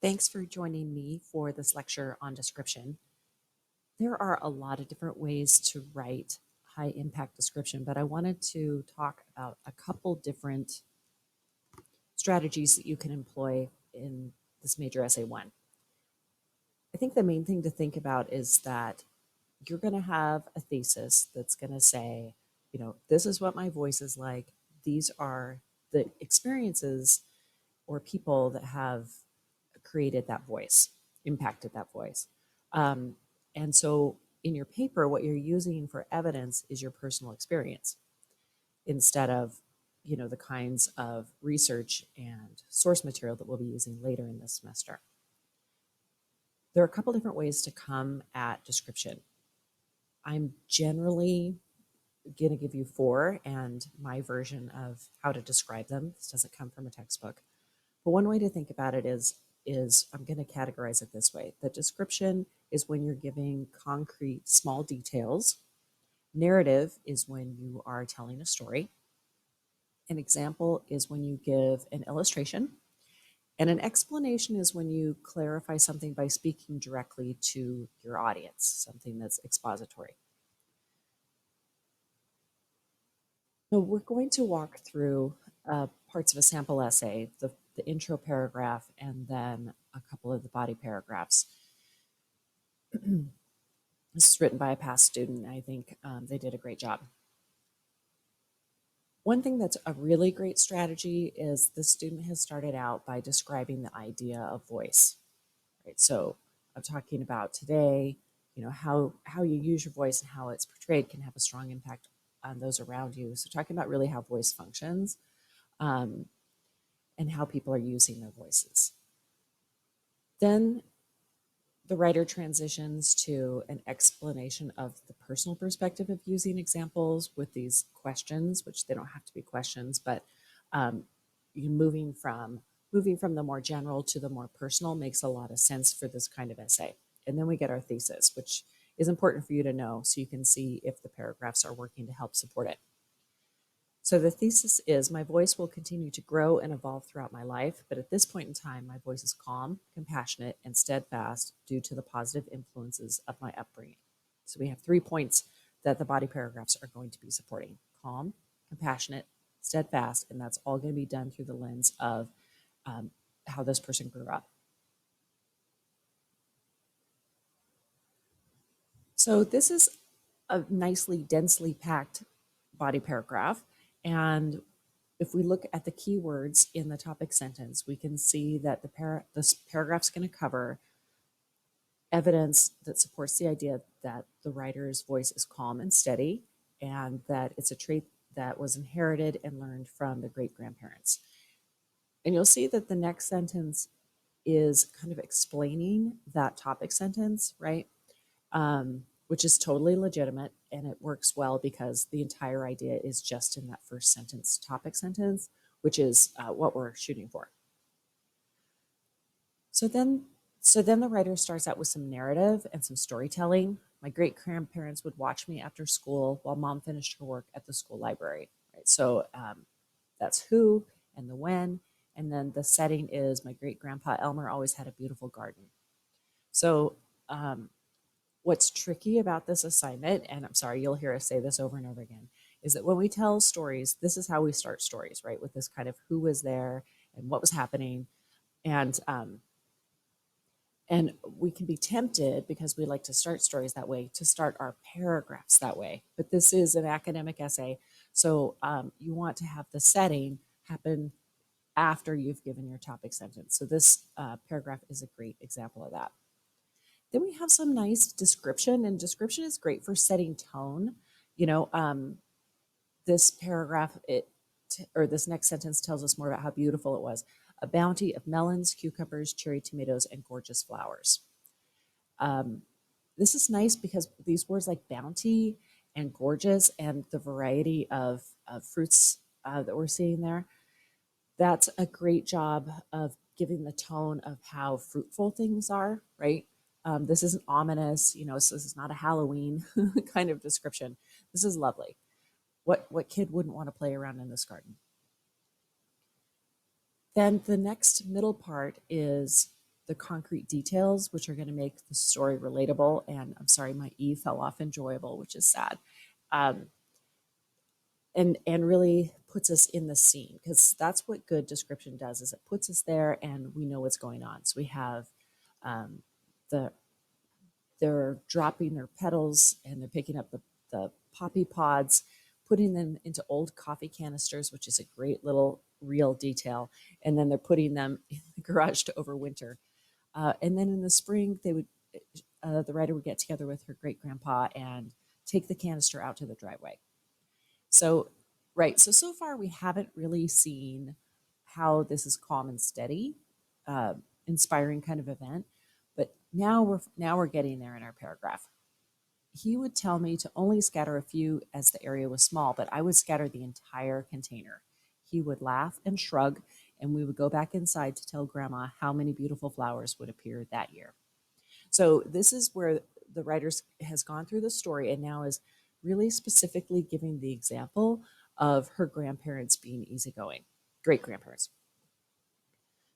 Thanks for joining me for this lecture on description. There are a lot of different ways to write high impact description, but I wanted to talk about a couple different strategies that you can employ in this major essay one. I think the main thing to think about is that you're going to have a thesis that's going to say, this is what my voice is like. These are the experiences or people that have created that voice, impacted that voice. And so in your paper, what you're using for evidence is your personal experience instead of, the kinds of research and source material that we'll be using later in this semester. There are a couple different ways to come at description. I'm generally going to give you 4 and my version of how to describe them. This doesn't come from a textbook. But one way to think about it is I'm going to categorize it this way. The description is when you're giving concrete small details. Narrative is when you are telling a story. An example is when you give an illustration. And an explanation is when you clarify something by speaking directly to your audience, something that's expository. So we're going to walk through parts of a sample essay, the intro paragraph, and then a couple of the body paragraphs. This is written by a past student. I think they did a great job. One thing that's a really great strategy is the student has started out by describing the idea of voice. Right? So I'm talking about today, how you use your voice and how it's portrayed can have a strong impact on those around you. So talking about really how voice functions and how people are using their voices. Then the writer transitions to an explanation of the personal perspective of using examples with these questions, which they don't have to be questions, but moving from the more general to the more personal makes a lot of sense for this kind of essay. And then we get our thesis, which is important for you to know so you can see if the paragraphs are working to help support it. So the thesis is, my voice will continue to grow and evolve throughout my life, but at this point in time, my voice is calm, compassionate, and steadfast due to the positive influences of my upbringing. So we have 3 points that the body paragraphs are going to be supporting: calm, compassionate, steadfast, and that's all going to be done through the lens of how this person grew up. So this is a nicely, densely packed body paragraph, and if we look at the keywords in the topic sentence, we can see that this paragraph is going to cover evidence that supports the idea that the writer's voice is calm and steady, and that it's a trait that was inherited and learned from the great-grandparents. And you'll see that the next sentence is kind of explaining that topic sentence, right? Which is totally legitimate, and it works well because the entire idea is just in that first sentence, topic sentence, which is what we're shooting for. So then the writer starts out with some narrative and some storytelling. My great-grandparents would watch me after school while mom finished her work at the school library. Right? So that's who and the when, and then the setting is my great-grandpa Elmer always had a beautiful garden. So what's tricky about this assignment, and I'm sorry, you'll hear us say this over and over again, is that when we tell stories, this is how we start stories, right? With this kind of who was there and what was happening. And we can be tempted, because we like to start stories that way, to start our paragraphs that way. But this is an academic essay, so you want to have the setting happen after you've given your topic sentence. So this paragraph is a great example of that. Then we have some nice description, and description is great for setting tone. This paragraph, this next sentence tells us more about how beautiful it was. A bounty of melons, cucumbers, cherry tomatoes, and gorgeous flowers. This is nice because these words like bounty and gorgeous and the variety of fruits that we're seeing there, that's a great job of giving the tone of how fruitful things are, right? This isn't ominous, this is not a Halloween kind of description. This is lovely. What kid wouldn't want to play around in this garden? Then the next middle part is the concrete details, which are going to make the story relatable. And I'm sorry, my E fell off enjoyable, which is sad. Um, and really puts us in the scene, because that's what good description does, is it puts us there and we know what's going on. So we have um, the they're dropping their petals and they're picking up the poppy pods, putting them into old coffee canisters, which is a great little real detail, and then they're putting them in the garage to overwinter. And then in the spring, they would the writer would get together with her great grandpa and take the canister out to the driveway. So, right. So far we haven't really seen how this is calm and steady, uh, inspiring kind of event. But now we're getting there in our paragraph. He would tell me to only scatter a few as the area was small, but I would scatter the entire container. He would laugh and shrug, and we would go back inside to tell Grandma how many beautiful flowers would appear that year. So this is where the writer has gone through the story and now is really specifically giving the example of her grandparents being easygoing, great grandparents.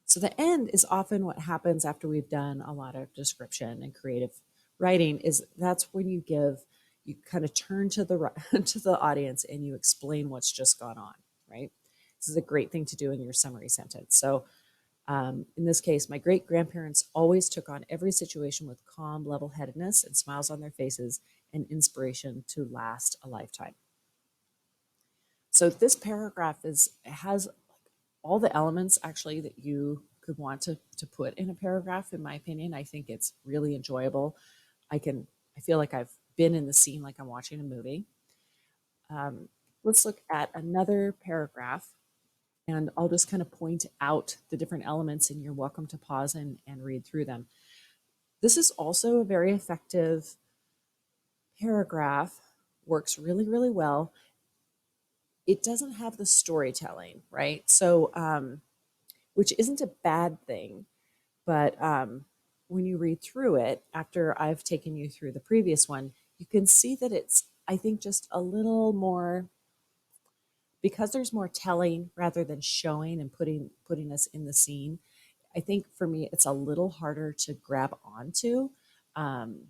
So the end is often what happens after we've done a lot of description and creative writing. Is that's when you kind of turn to the to the audience and you explain what's just gone on, right? This is a great thing to do in your summary sentence. So in this case, my great grandparents always took on every situation with calm level headedness and smiles on their faces and inspiration to last a lifetime. So this paragraph has all the elements actually that you could want to put in a paragraph. In my opinion, I think it's really enjoyable. I feel like I've been in the scene, like I'm watching a movie. Let's look at another paragraph, and I'll just kind of point out the different elements, and you're welcome to pause and read through them. This is also a very effective paragraph, works really, really well. It doesn't have the storytelling, right? So, which isn't a bad thing, but when you read through it, after I've taken you through the previous one, you can see that it's, I think, just a little more, because there's more telling rather than showing and putting us in the scene. I think for me, it's a little harder to grab onto. Um,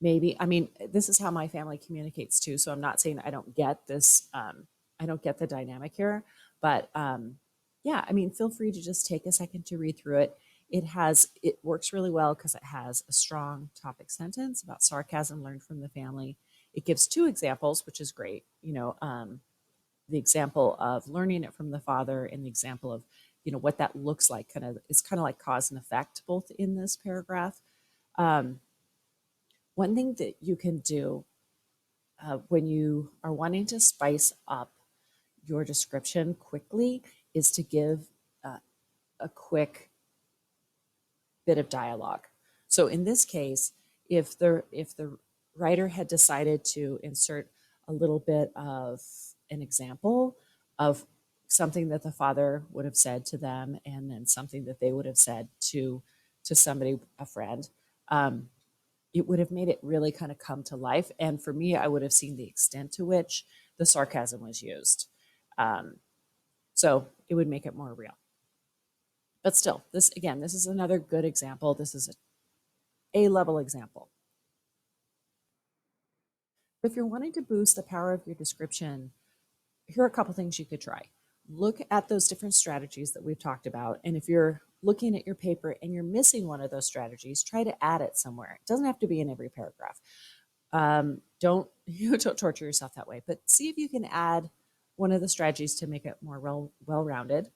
Maybe, I mean, this is how my family communicates too. So I'm not saying I don't get this. I don't get the dynamic here, but yeah, I mean, feel free to just take a second to read through it. It works really well because it has a strong topic sentence about sarcasm learned from the family. It gives two examples, which is great. The example of learning it from the father and the example of, what that looks like. It's kind of like cause and effect, both in this paragraph. Um, One thing that you can do when you are wanting to spice up your description quickly is to give uh, a quick bit of dialogue. So in this case, if the writer had decided to insert a little bit of an example of something that the father would have said to them, and then something that they would have said to somebody, a friend, um, it would have made it really kind of come to life. And for me, I would have seen the extent to which the sarcasm was used. Um, so it would make it more real. But still, this is another good example. This is a A-level example. If you're wanting to boost the power of your description, here are a couple things you could try. Look at those different strategies that we've talked about. And if you're looking at your paper and you're missing one of those strategies, try to add it somewhere. It doesn't have to be in every paragraph. Don't don't torture yourself that way, but see if you can add one of the strategies to make it more well-rounded.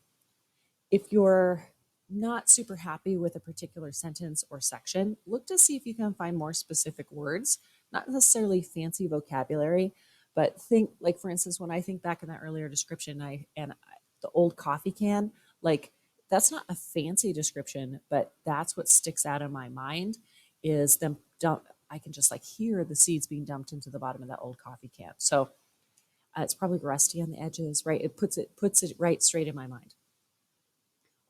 If you're not super happy with a particular sentence or section, look to see if you can find more specific words, not necessarily fancy vocabulary, but think, like, for instance, when I think back in that earlier description, the old coffee can, like, that's not a fancy description, but that's what sticks out in my mind is them dump. I can just like hear the seeds being dumped into the bottom of that old coffee can. So it's probably rusty on the edges, right? It puts it right straight in my mind.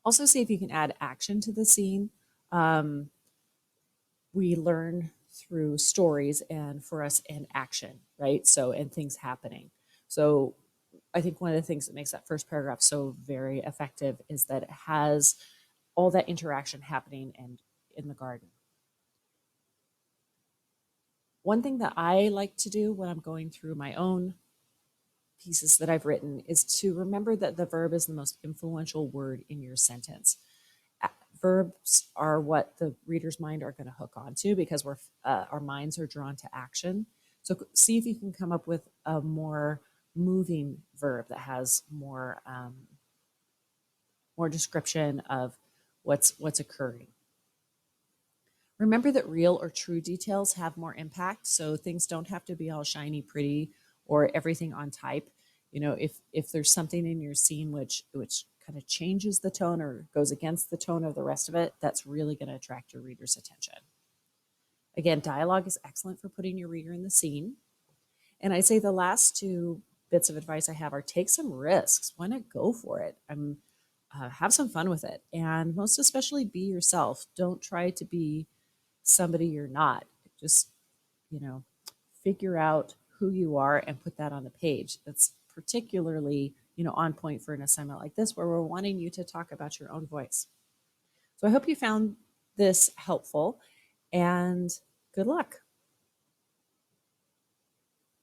Also, see if you can add action to the scene. Um, we learn through stories, and for us, and action, right? So, and things happening. So I think one of the things that makes that first paragraph so very effective is that it has all that interaction happening and in the garden. One thing that I like to do when I'm going through my own pieces that I've written is to remember that the verb is the most influential word in your sentence. Verbs are what the reader's mind are going to hook onto because our minds are drawn to action. So see if you can come up with a more moving verb that has more description of what's occurring. Remember that real or true details have more impact, so things don't have to be all shiny, pretty, or everything on type. You know, if there's something in your scene which kind of changes the tone or goes against the tone of the rest of it, that's really going to attract your reader's attention. Again, dialogue is excellent for putting your reader in the scene. And I say the last two bits of advice I have are take some risks. Why not go for it? Have some fun with it, and most especially be yourself. Don't try to be somebody you're not. Just, figure out who you are and put that on the page. That's particularly, on point for an assignment like this where we're wanting you to talk about your own voice. So I hope you found this helpful, and good luck.